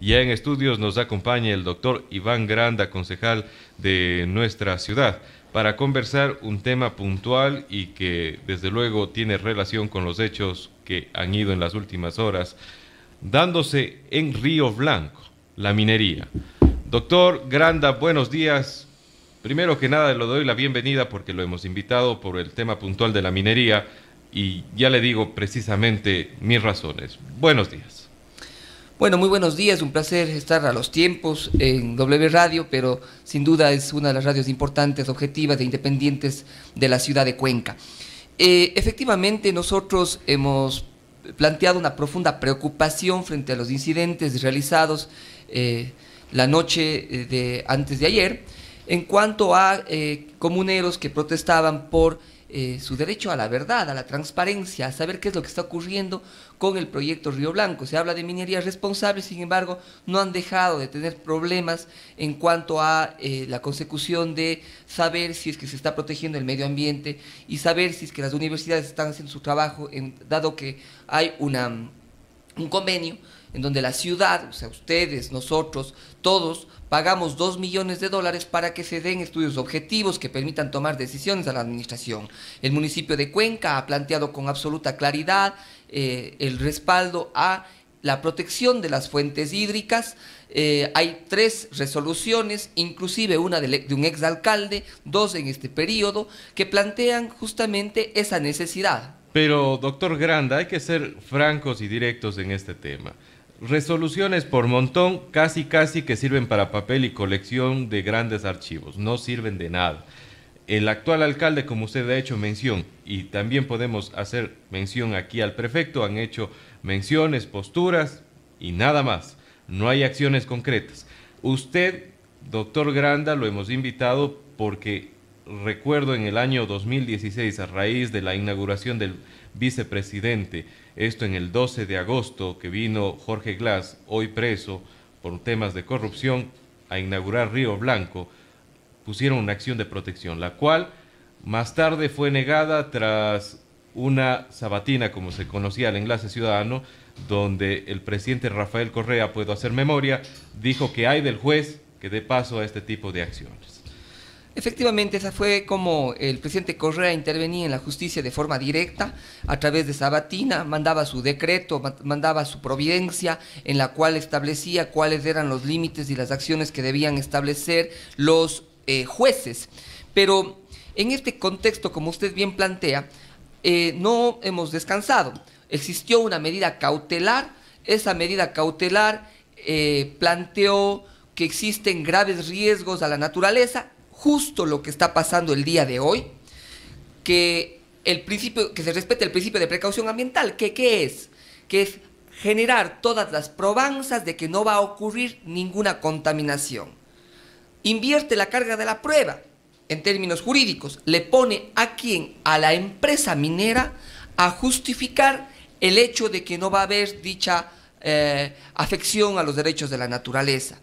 Ya en estudios nos acompaña el doctor Iván Granda, concejal de nuestra ciudad, para conversar un tema puntual y que desde luego tiene relación con los hechos que han ido en las últimas horas, dándose en Río Blanco, la minería. Doctor Granda, buenos días. Primero que nada le doy la bienvenida porque lo hemos invitado por el tema puntual de la minería y ya le digo precisamente mis razones. Buenos días. Bueno, muy buenos días, un placer estar a los tiempos en W Radio, pero sin duda es una de las radios importantes, objetivas e independientes de la ciudad de Cuenca. Efectivamente, nosotros hemos planteado una profunda preocupación frente a los incidentes realizados la noche de antes de ayer, en cuanto a comuneros que protestaban por su derecho a la verdad, a la transparencia, a saber qué es lo que está ocurriendo con el proyecto Río Blanco. Se habla de minería responsable, sin embargo, no han dejado de tener problemas en cuanto a la consecución de saber si es que se está protegiendo el medio ambiente y saber si es que las universidades están haciendo su trabajo, dado que hay un convenio en donde la ciudad, o sea, ustedes, nosotros, todos, pagamos $2 millones para que se den estudios objetivos que permitan tomar decisiones a la administración. El municipio de Cuenca ha planteado con absoluta claridad el respaldo a la protección de las fuentes hídricas. Hay 3 resoluciones, inclusive una de un exalcalde, 2 en este periodo, que plantean justamente esa necesidad. Pero, doctor Granda, hay que ser francos y directos en este tema. Resoluciones por montón, casi que sirven para papel y colección de grandes archivos, no sirven de nada. El actual alcalde, como usted ha hecho mención, y también podemos hacer mención aquí al prefecto, han hecho menciones, posturas y nada más. No hay acciones concretas. Usted, doctor Granda, lo hemos invitado porque recuerdo en el año 2016, a raíz de la inauguración del vicepresidente, esto en el 12 de agosto, que vino Jorge Glass, hoy preso por temas de corrupción, a inaugurar Río Blanco, pusieron una acción de protección, la cual más tarde fue negada tras una sabatina, como se conocía, el Enlace Ciudadano, donde el presidente Rafael Correa, puedo hacer memoria, dijo que hay del juez que dé paso a este tipo de acciones. Efectivamente, esa fue como el presidente Correa intervenía en la justicia de forma directa, a través de sabatina, mandaba su decreto, mandaba su providencia, en la cual establecía cuáles eran los límites y las acciones que debían establecer los jueces. Pero en este contexto, como usted bien plantea, no hemos descansado. Existió una medida cautelar, esa medida cautelar planteó que existen graves riesgos a la naturaleza, justo lo que está pasando el día de hoy, que se respete el principio de precaución ambiental, ¿qué es? Que es generar todas las probanzas de que no va a ocurrir ninguna contaminación. Invierte la carga de la prueba, en términos jurídicos, le pone a quién, a la empresa minera, a justificar el hecho de que no va a haber dicha afección a los derechos de la naturaleza.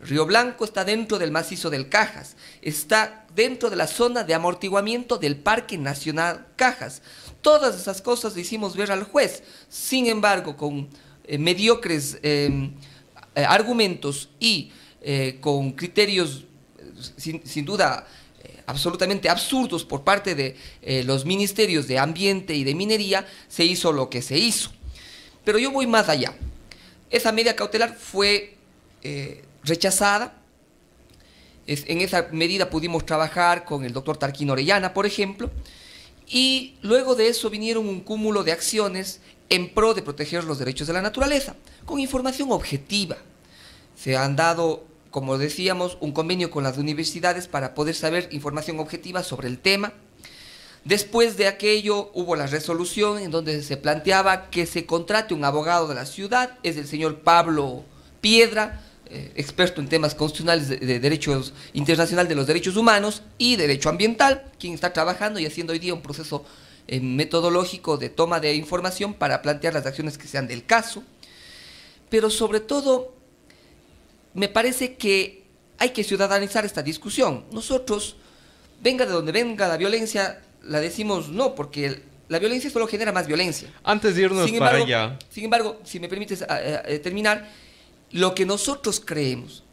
Río Blanco está dentro del macizo del Cajas, está dentro de la zona de amortiguamiento del Parque Nacional Cajas. Todas esas cosas le hicimos ver al juez. Sin embargo, con mediocres argumentos y con criterios sin duda absolutamente absurdos por parte de los ministerios de Ambiente y de Minería, se hizo lo que se hizo. Pero yo voy más allá. Esa medida cautelar fue rechazada. En esa medida pudimos trabajar con el doctor Tarquín Orellana, por ejemplo, y luego de eso vinieron un cúmulo de acciones en pro de proteger los derechos de la naturaleza, con información objetiva. Se han dado, como decíamos, un convenio con las universidades para poder saber información objetiva sobre el tema. Después de aquello hubo la resolución en donde se planteaba que se contrate un abogado de la ciudad, es el señor Pablo Piedra, experto en temas constitucionales de derechos internacional de los derechos humanos y derecho ambiental, quien está trabajando y haciendo hoy día un proceso metodológico de toma de información para plantear las acciones que sean del caso. Pero sobre todo, me parece que hay que ciudadanizar esta discusión. Nosotros, venga de donde venga la violencia, la decimos no, porque la violencia solo genera más violencia. Antes de irnos para allá. Sin embargo, si me permites terminar, Lo que nosotros creemos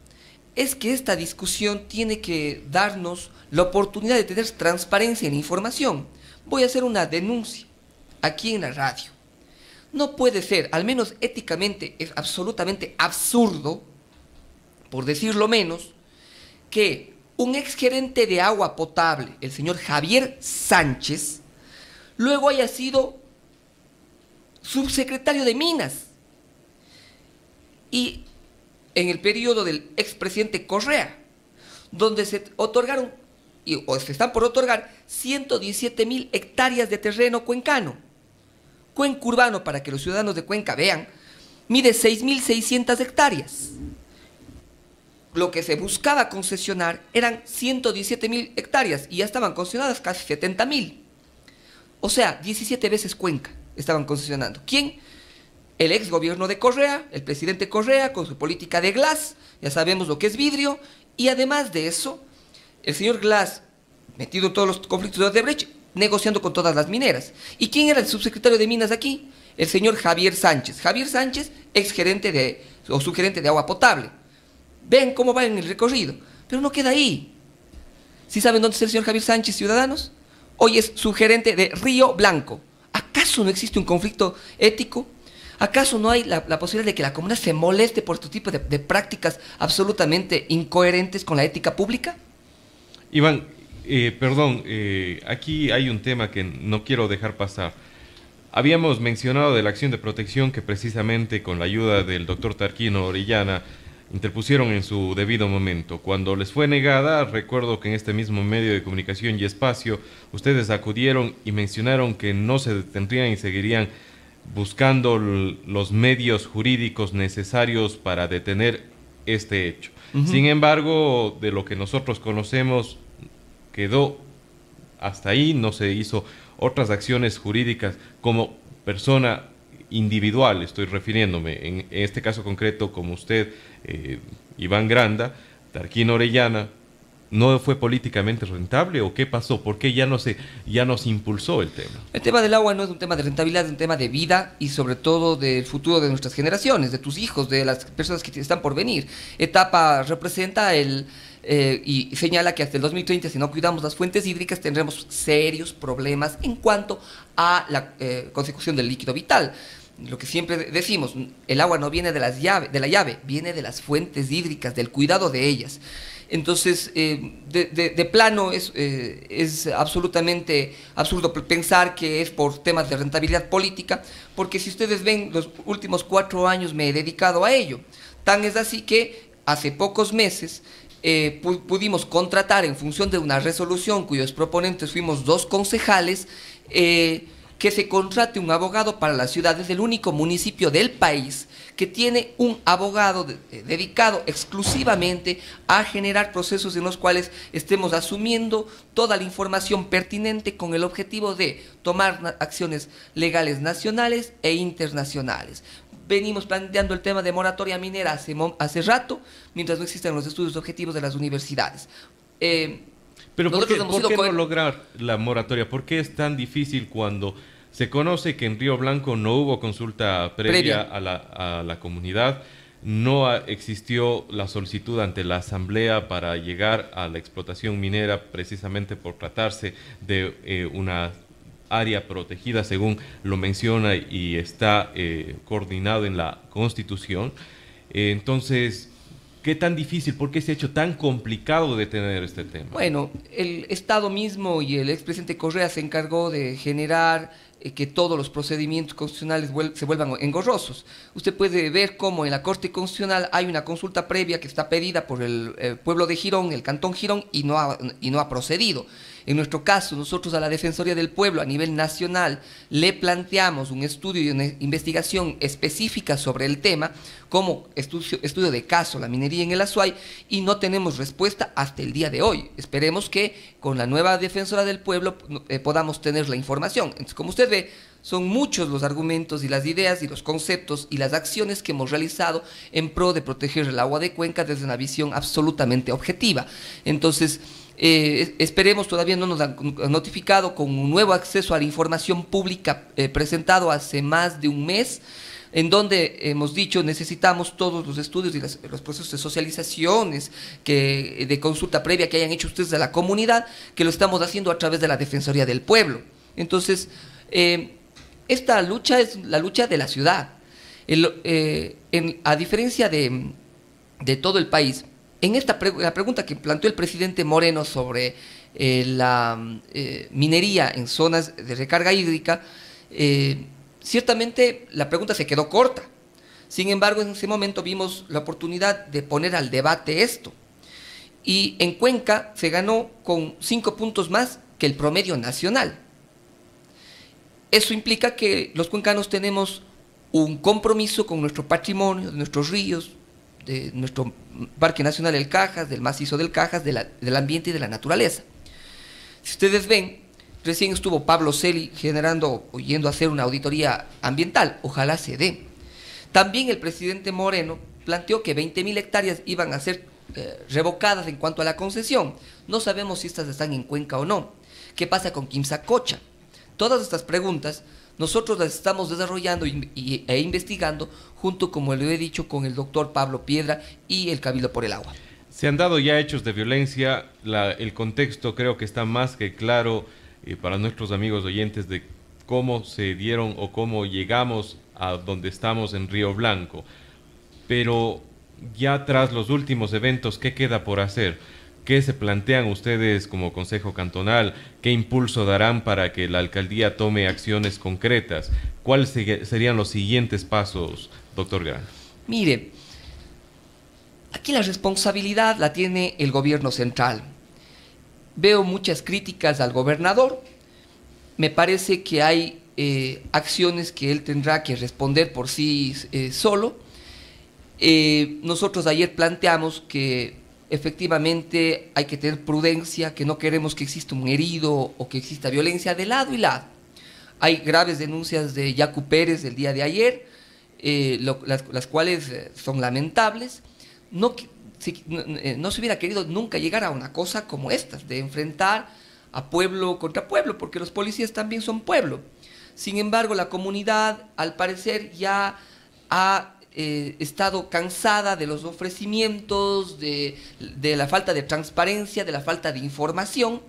es que esta discusión tiene que darnos la oportunidad de tener transparencia en la información. Voy a hacer una denuncia aquí en la radio. No puede ser, al menos éticamente, es absolutamente absurdo, por decirlo menos, que un exgerente de agua potable, el señor Javier Sánchez, luego haya sido subsecretario de Minas. Y en el periodo del expresidente Correa, donde se otorgaron, o se están por otorgar, 117.000 hectáreas de terreno cuencano. Cuenca urbano, para que los ciudadanos de Cuenca vean, mide 6.600 hectáreas. Lo que se buscaba concesionar eran 117.000 hectáreas y ya estaban concesionadas casi 70.000. O sea, 17 veces Cuenca estaban concesionando. ¿Quién? El ex gobierno de Correa, el presidente Correa, con su política de Glass, ya sabemos lo que es vidrio, y además de eso, el señor Glass, metido en todos los conflictos de Odebrecht, negociando con todas las mineras. ¿Y quién era el subsecretario de Minas aquí? El señor Javier Sánchez. Javier Sánchez, exgerente o subgerente de agua potable. Ven cómo va en el recorrido, pero no queda ahí. ¿Sí saben dónde está el señor Javier Sánchez, ciudadanos? Hoy es subgerente de Río Blanco. ¿Acaso no existe un conflicto ético? ¿Acaso no hay la posibilidad de que la comunidad se moleste por este tipo de prácticas absolutamente incoherentes con la ética pública? Iván, perdón, aquí hay un tema que no quiero dejar pasar. Habíamos mencionado de la acción de protección que precisamente con la ayuda del doctor Tarquino Orellana interpusieron en su debido momento. Cuando les fue negada, recuerdo que en este mismo medio de comunicación y espacio, ustedes acudieron y mencionaron que no se detendrían y seguirían buscando los medios jurídicos necesarios para detener este hecho. Sin embargo, de lo que nosotros conocemos, quedó hasta ahí, no se hizo otras acciones jurídicas como persona individual, estoy refiriéndome, en este caso concreto, como usted, Iván Granda, Tarquino Orellana. ¿No fue políticamente rentable o qué pasó? ¿Por qué ya no se impulsó el tema? El tema del agua no es un tema de rentabilidad, es un tema de vida y sobre todo del futuro de nuestras generaciones, de tus hijos, de las personas que están por venir. Etapa representa y señala que hasta el 2030, si no cuidamos las fuentes hídricas, tendremos serios problemas en cuanto a la consecución del líquido vital. Lo que siempre decimos, el agua no viene de la llave, viene de las fuentes hídricas, del cuidado de ellas. Entonces, de plano es absolutamente absurdo pensar que es por temas de rentabilidad política, porque si ustedes ven, los últimos 4 años me he dedicado a ello. Tan es así que hace pocos meses pudimos contratar en función de una resolución cuyos proponentes fuimos 2 concejales, que se contrate un abogado para la ciudad. Es el único municipio del país que tiene un abogado dedicado exclusivamente a generar procesos en los cuales estemos asumiendo toda la información pertinente con el objetivo de tomar acciones legales nacionales e internacionales. Venimos planteando el tema de moratoria minera hace rato, mientras no existan los estudios objetivos de las universidades. Pero ¿por qué no lograr la moratoria? ¿Por qué es tan difícil cuando se conoce que en Río Blanco no hubo consulta previa a la comunidad? No existió la solicitud ante la asamblea para llegar a la explotación minera, precisamente por tratarse de una área protegida, según lo menciona y está coordinado en la Constitución. Entonces, ¿qué tan difícil? ¿Por qué se ha hecho tan complicado detener este tema? Bueno, el Estado mismo y el expresidente Correa se encargó de generar que todos los procedimientos constitucionales se vuelvan engorrosos. Usted puede ver cómo en la Corte Constitucional hay una consulta previa que está pedida por el pueblo de Girón, el Cantón Girón, y no ha procedido. En nuestro caso, nosotros a la Defensoría del Pueblo a nivel nacional le planteamos un estudio y una investigación específica sobre el tema, como estudio de caso, la minería en el Azuay, y no tenemos respuesta hasta el día de hoy. Esperemos que con la nueva Defensora del Pueblo podamos tener la información. Entonces, como usted ve, son muchos los argumentos y las ideas y los conceptos y las acciones que hemos realizado en pro de proteger el agua de Cuenca desde una visión absolutamente objetiva. Entonces, esperemos, todavía no nos han notificado con un nuevo acceso a la información pública presentado hace más de un mes, en donde hemos dicho necesitamos todos los estudios y los procesos de socializaciones, de consulta previa que hayan hecho ustedes a la comunidad, que lo estamos haciendo a través de la Defensoría del Pueblo. Entonces, esta lucha es la lucha de la ciudad. A diferencia de todo el país, en la pregunta que planteó el presidente Moreno sobre la minería en zonas de recarga hídrica, ciertamente la pregunta se quedó corta. Sin embargo, en ese momento vimos la oportunidad de poner al debate esto. Y en Cuenca se ganó con 5 puntos más que el promedio nacional. Eso implica que los cuencanos tenemos un compromiso con nuestro patrimonio, de nuestros ríos, de nuestro Parque Nacional del Cajas, del macizo del Cajas, del ambiente y de la naturaleza. Si ustedes ven, recién estuvo Pablo Celi yendo a hacer una auditoría ambiental, ojalá se dé. También el presidente Moreno planteó que 20.000 hectáreas iban a ser revocadas en cuanto a la concesión. No sabemos si estas están en Cuenca o no. ¿Qué pasa con Quimsacocha? Todas estas preguntas nosotros las estamos desarrollando e investigando junto, como lo he dicho, con el doctor Pablo Piedra y el Cabildo por el Agua. Se han dado ya hechos de violencia, el contexto creo que está más que claro para nuestros amigos oyentes de cómo se dieron o cómo llegamos a donde estamos en Río Blanco. Pero ya tras los últimos eventos, ¿qué queda por hacer? ¿Qué se plantean ustedes como Consejo Cantonal? ¿Qué impulso darán para que la alcaldía tome acciones concretas? ¿Cuáles serían los siguientes pasos, doctor Gran? Mire, aquí la responsabilidad la tiene el gobierno central. Veo muchas críticas al gobernador. Me parece que hay acciones que él tendrá que responder por sí solo. Nosotros ayer planteamos que efectivamente hay que tener prudencia, que no queremos que exista un herido o que exista violencia de lado y lado. Hay graves denuncias de Yacu Pérez el día de ayer, las cuales son lamentables. No se hubiera querido nunca llegar a una cosa como esta, de enfrentar a pueblo contra pueblo, porque los policías también son pueblo. Sin embargo, la comunidad, al parecer, ya ha estado cansada de los ofrecimientos, de la falta de transparencia, de la falta de información,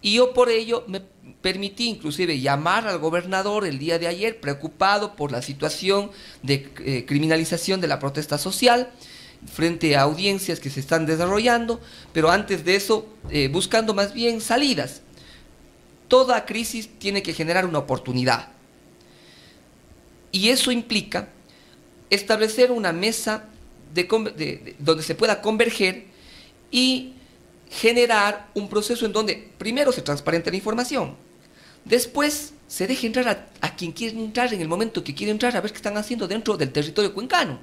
y yo por ello me permití inclusive llamar al gobernador el día de ayer, preocupado por la situación de criminalización de la protesta social, frente a audiencias que se están desarrollando, pero antes de eso, buscando más bien salidas. Toda crisis tiene que generar una oportunidad, y eso implica establecer una mesa donde se pueda converger y generar un proceso en donde primero se transparente la información, después se deje entrar a quien quiere entrar en el momento que quiere entrar, a ver qué están haciendo dentro del territorio cuencano,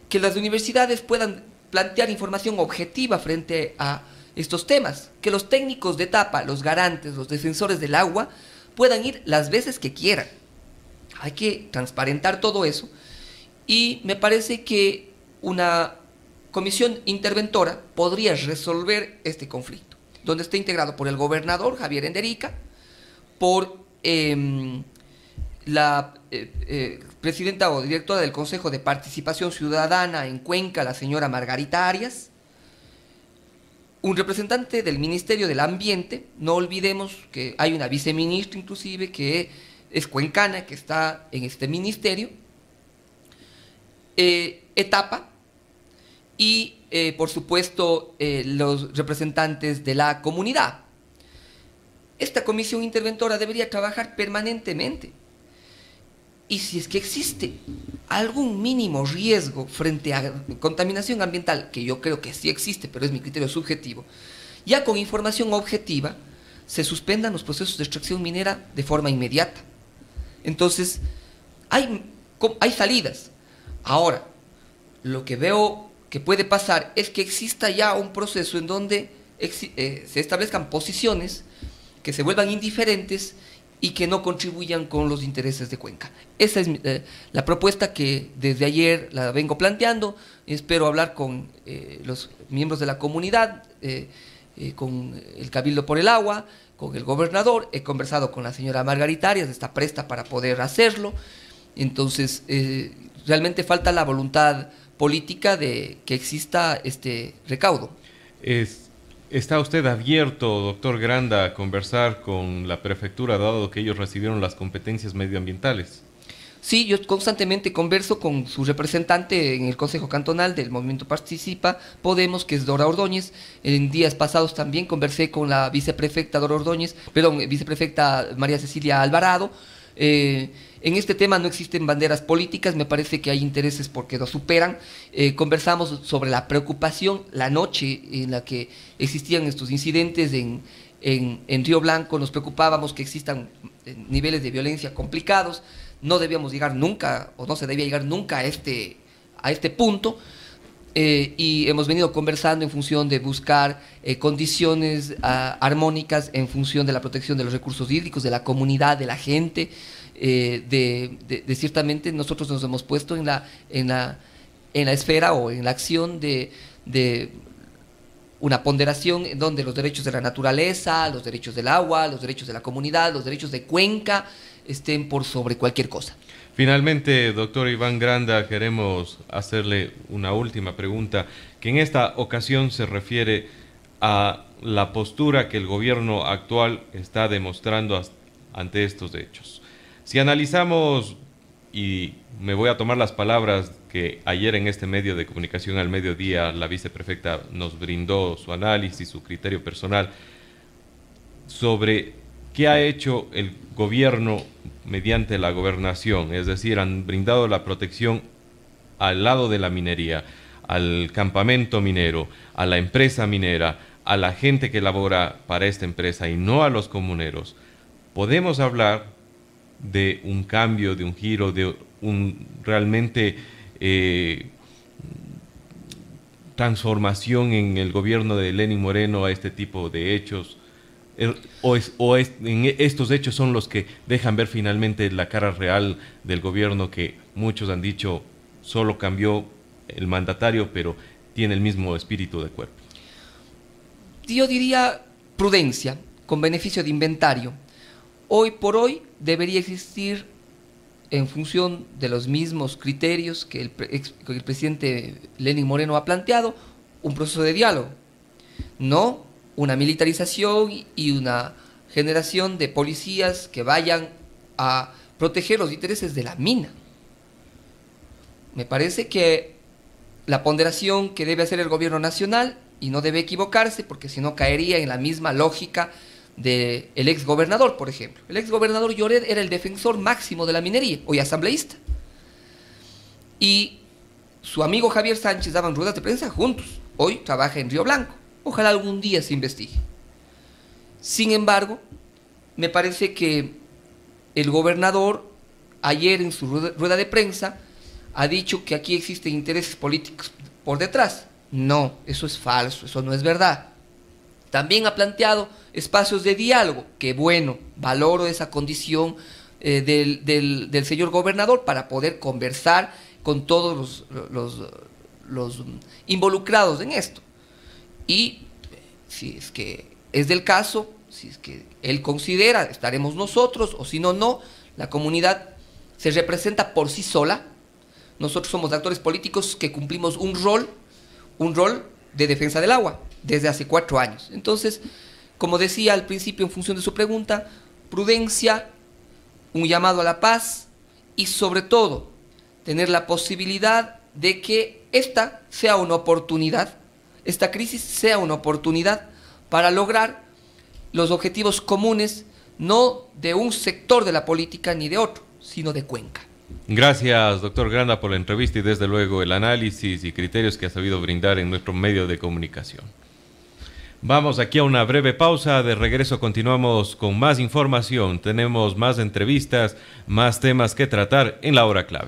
que las universidades puedan plantear información objetiva frente a estos temas, que los técnicos de etapa, los garantes, los defensores del agua, puedan ir las veces que quieran. Hay que transparentar todo eso. Y me parece que una comisión interventora podría resolver este conflicto, donde esté integrado por el gobernador Javier Enderica, por la presidenta o directora del Consejo de Participación Ciudadana en Cuenca, la señora Margarita Arias, un representante del Ministerio del Ambiente. No olvidemos que hay una viceministra inclusive que es cuencana, que está en este ministerio. Etapa y por supuesto los representantes de la comunidad. Esta comisión interventora debería trabajar permanentemente, y si es que existe algún mínimo riesgo frente a contaminación ambiental, que yo creo que sí existe, pero es mi criterio subjetivo, ya con información objetiva se suspendan los procesos de extracción minera de forma inmediata. Entonces hay salidas. Ahora, lo que veo que puede pasar es que exista ya un proceso en donde se establezcan posiciones que se vuelvan indiferentes y que no contribuyan con los intereses de Cuenca. Esa es la propuesta que desde ayer la vengo planteando. Espero hablar con los miembros de la comunidad, con el Cabildo por el Agua, con el gobernador. He conversado con la señora Margarita Arias, está presta para poder hacerlo. Entonces, realmente falta la voluntad política de que exista este recaudo. ¿Está usted abierto, doctor Granda, a conversar con la prefectura, dado que ellos recibieron las competencias medioambientales? Sí, yo constantemente converso con su representante en el Consejo Cantonal del Movimiento Participa Podemos, que es Dora Ordóñez. En días pasados también conversé con la viceprefecta Dora Ordóñez, perdón, viceprefecta María Cecilia Alvarado. En este tema no existen banderas políticas, me parece que hay intereses porque lo superan. Conversamos sobre la preocupación la noche en la que existían estos incidentes en Río Blanco. Nos preocupábamos que existan niveles de violencia complicados. No debíamos llegar nunca, o no se debía llegar nunca a este punto, y hemos venido conversando en función de buscar condiciones armónicas en función de la protección de los recursos hídricos, de la comunidad, de la gente. Ciertamente nosotros nos hemos puesto en la esfera o en la acción de una ponderación en donde los derechos de la naturaleza, los derechos del agua, los derechos de la comunidad, los derechos de Cuenca estén por sobre cualquier cosa. Finalmente, doctor Iván Granda, queremos hacerle una última pregunta, que en esta ocasión se refiere a la postura que el gobierno actual está demostrando ante estos hechos. Si analizamos, y me voy a tomar las palabras que ayer en este medio de comunicación al mediodía la viceprefecta nos brindó su análisis, su criterio personal sobre qué ha hecho el gobierno mediante la gobernación, es decir, han brindado la protección al lado de la minería, al campamento minero, a la empresa minera, a la gente que labora para esta empresa y no a los comuneros. Podemos hablar de un cambio, de un giro, de un realmente transformación en el gobierno de Lenín Moreno a este tipo de hechos, estos hechos son los que dejan ver finalmente la cara real del gobierno que muchos han dicho solo cambió el mandatario, pero tiene el mismo espíritu de cuerpo. Yo diría prudencia, con beneficio de inventario. Hoy por hoy debería existir, en función de los mismos criterios que el presidente Lenín Moreno ha planteado, un proceso de diálogo, no una militarización y una generación de policías que vayan a proteger los intereses de la mina. Me parece que la ponderación que debe hacer el gobierno nacional, y no debe equivocarse porque si no caería en la misma lógica del exgobernador, por ejemplo. El exgobernador Lloret era el defensor máximo de la minería, hoy asambleísta. Y su amigo Javier Sánchez daban ruedas de prensa juntos. Hoy trabaja en Río Blanco. Ojalá algún día se investigue. Sin embargo, me parece que el gobernador ayer en su rueda de prensa ha dicho que aquí existen intereses políticos por detrás. No, eso es falso, eso no es verdad. También ha planteado espacios de diálogo, que bueno, valoro esa condición del señor gobernador para poder conversar con todos los involucrados en esto. Y si es que es del caso, si es que él considera, estaremos nosotros, o si no, no, la comunidad se representa por sí sola. Nosotros somos actores políticos que cumplimos un rol de defensa del agua desde hace 4 años. Entonces, como decía al principio en función de su pregunta, prudencia, un llamado a la paz y sobre todo tener la posibilidad de que esta sea una oportunidad, esta crisis sea una oportunidad para lograr los objetivos comunes, no de un sector de la política ni de otro, sino de Cuenca. Gracias, doctor Granda, por la entrevista y desde luego el análisis y criterios que ha sabido brindar en nuestro medio de comunicación. Vamos aquí a una breve pausa, de regreso continuamos con más información, tenemos más entrevistas, más temas que tratar en la hora clave.